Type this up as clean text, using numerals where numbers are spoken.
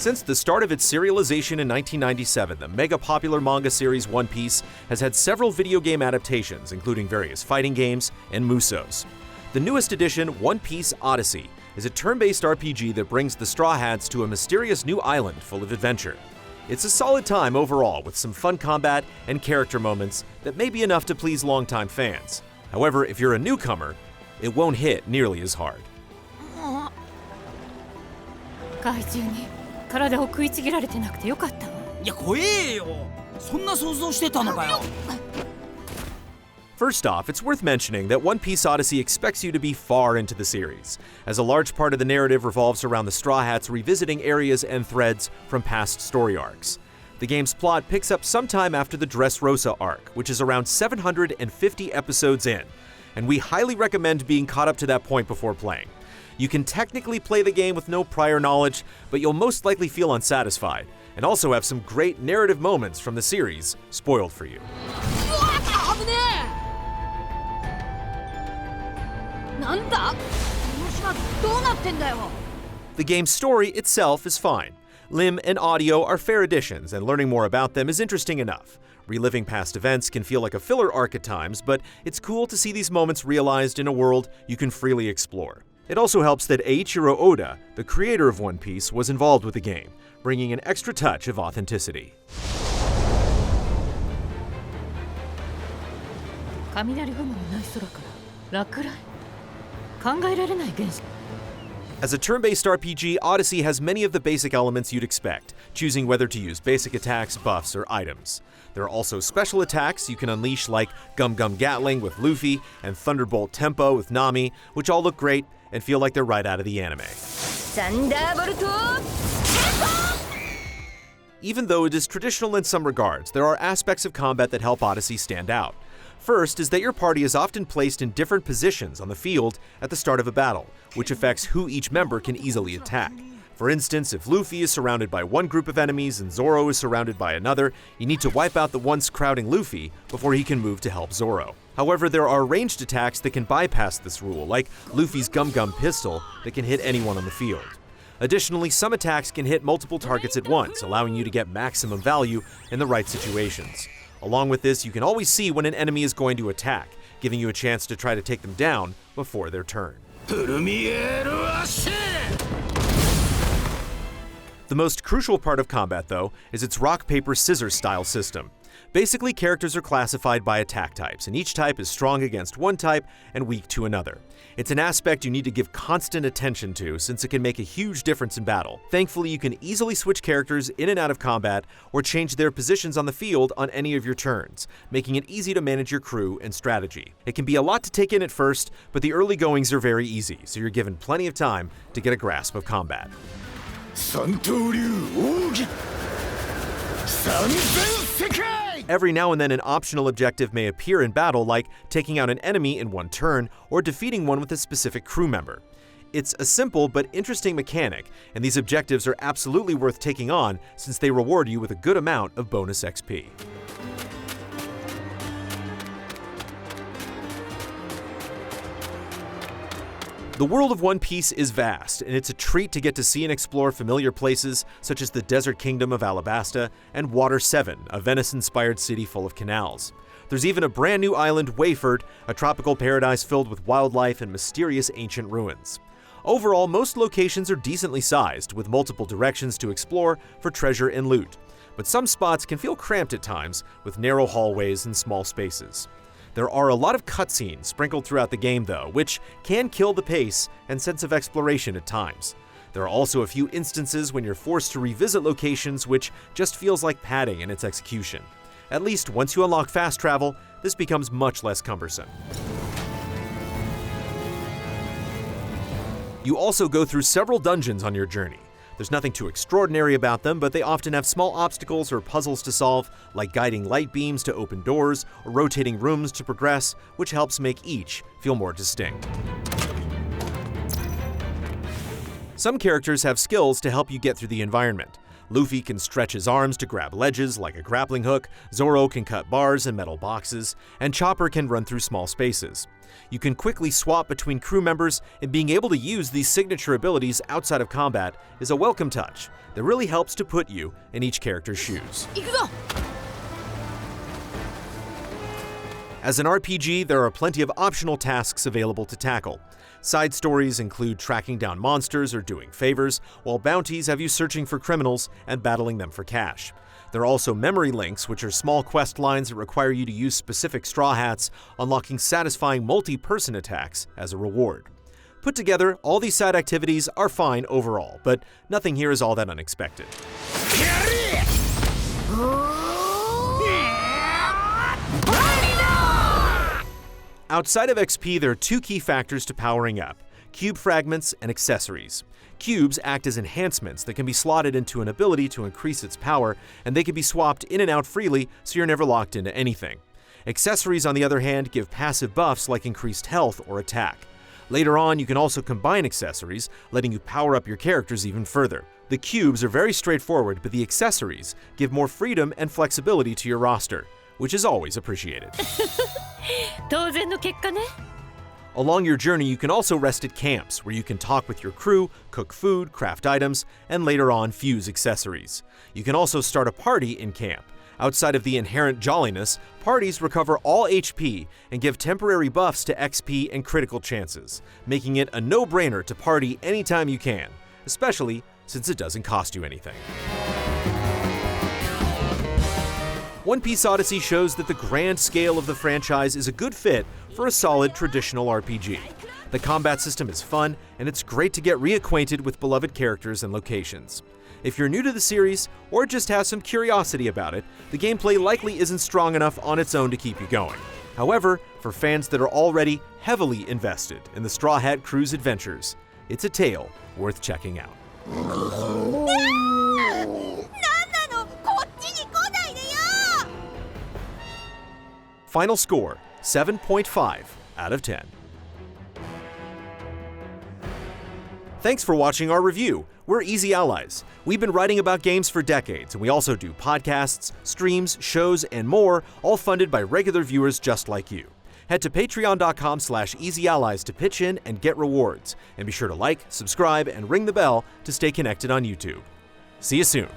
Since the start of its serialization in 1997, the mega-popular manga series One Piece has had several video game adaptations, including various fighting games and musos. The newest edition, One Piece Odyssey, is a turn-based RPG that brings the Straw Hats to a mysterious new island full of adventure. It's a solid time overall, with some fun combat and character moments that may be enough to please longtime fans. However, if you're a newcomer, it won't hit nearly as hard. 怪獣に体を食いちぎられてなくてよかったわ。いや怖えよ。そんな想像してたのかよ。First off, it's worth mentioning that One Piece Odyssey expects you to be far into the series, as a large part of the narrative revolves around the Straw Hats revisiting areas and threads from past story arcs. The game's plot picks up sometime after the Dressrosa arc, which is around 750 episodes in, and we highly recommend being caught up to that point before playing. You can technically play the game with no prior knowledge, but you'll most likely feel unsatisfied, and also have some great narrative moments from the series spoiled for you. The game's story itself is fine. Lim and audio are fair additions, and learning more about them is interesting enough. Reliving past events can feel like a filler arc at times, but it's cool to see these moments realized in a world you can freely explore. It also helps that Eiichiro Oda, the creator of One Piece, was involved with the game, bringing an extra touch of authenticity. As a turn-based RPG, Odyssey has many of the basic elements you'd expect, choosing whether to use basic attacks, buffs, or items. There are also special attacks you can unleash like Gum Gum Gatling with Luffy and Thunderbolt Tempo with Nami, which all look great and feel like they're right out of the anime. Even though it is traditional in some regards, there are aspects of combat that help Odyssey stand out. First is that your party is often placed in different positions on the field at the start of a battle, which affects who each member can easily attack. For instance, if Luffy is surrounded by one group of enemies and Zoro is surrounded by another, you need to wipe out the ones crowding Luffy before he can move to help Zoro. However, there are ranged attacks that can bypass this rule, like Luffy's Gum Gum pistol that can hit anyone on the field. Additionally, some attacks can hit multiple targets at once, allowing you to get maximum value in the right situations. Along with this, you can always see when an enemy is going to attack, giving you a chance to try to take them down before their turn. The most crucial part of combat, though, is its rock, paper, scissors style system. Basically, characters are classified by attack types, and each type is strong against one type and weak to another. It's an aspect you need to give constant attention to, since it can make a huge difference in battle. Thankfully, you can easily switch characters in and out of combat, or change their positions on the field on any of your turns, making it easy to manage your crew and strategy. It can be a lot to take in at first, but the early goings are very easy, so you're given plenty of time to get a grasp of combat. Every now and then an optional objective may appear in battle, like taking out an enemy in one turn or defeating one with a specific crew member. It's a simple but interesting mechanic, and these objectives are absolutely worth taking on since they reward you with a good amount of bonus XP. The world of One Piece is vast, and it's a treat to get to see and explore familiar places such as the Desert Kingdom of Alabasta and Water 7, a Venice-inspired city full of canals. There's even a brand new island, Wayford, a tropical paradise filled with wildlife and mysterious ancient ruins. Overall, most locations are decently sized, with multiple directions to explore for treasure and loot, but some spots can feel cramped at times, with narrow hallways and small spaces. There are a lot of cutscenes sprinkled throughout the game, though, which can kill the pace and sense of exploration at times. There are also a few instances when you're forced to revisit locations, which just feels like padding in its execution. At least once you unlock fast travel, this becomes much less cumbersome. You also go through several dungeons on your journey. There's nothing too extraordinary about them, but they often have small obstacles or puzzles to solve, like guiding light beams to open doors or rotating rooms to progress, which helps make each feel more distinct. Some characters have skills to help you get through the environment. Luffy can stretch his arms to grab ledges like a grappling hook, Zoro can cut bars and metal boxes, and Chopper can run through small spaces. You can quickly swap between crew members, and being able to use these signature abilities outside of combat is a welcome touch that really helps to put you in each character's shoes. 行くぞ As an RPG, there are plenty of optional tasks available to tackle. Side stories include tracking down monsters or doing favors, while bounties have you searching for criminals and battling them for cash. There are also memory links, which are small quest lines that require you to use specific Straw Hats, unlocking satisfying multi-person attacks as a reward. Put together, all these side activities are fine overall, but nothing here is all that unexpected. Outside of XP, there are two key factors to powering up: cube fragments and accessories. Cubes act as enhancements that can be slotted into an ability to increase its power, and they can be swapped in and out freely so you're never locked into anything. Accessories, on the other hand, give passive buffs like increased health or attack. Later on, you can also combine accessories, letting you power up your characters even further. The cubes are very straightforward, but the accessories give more freedom and flexibility to your roster, which is always appreciated. 当然の結果ね Along your journey, you can also rest at camps, where you can talk with your crew, cook food, craft items, and later on fuse accessories. You can also start a party in camp. Outside of the inherent jolliness, parties recover all HP and give temporary buffs to XP and critical chances, making it a no-brainer to party anytime you can, especially since it doesn't cost you anything. One Piece Odyssey shows that the grand scale of the franchise is a good fit for a solid traditional RPG. The combat system is fun, and it's great to get reacquainted with beloved characters and locations. If you're new to the series, or just have some curiosity about it, the gameplay likely isn't strong enough on its own to keep you going. However, for fans that are already heavily invested in the Straw Hat Crew's adventures, it's a tale worth checking out. なんなのこっちに来ないでよ Final score, 7.5 out of 10. Thanks for watching our review. We're Easy Allies. We've been writing about games for decades, and we also do podcasts, streams, shows, and more, all funded by regular viewers just like you. Head to patreon.com/easyallies to pitch in and get rewards. And be sure to like, subscribe, and ring the bell to stay connected on YouTube. See you soon.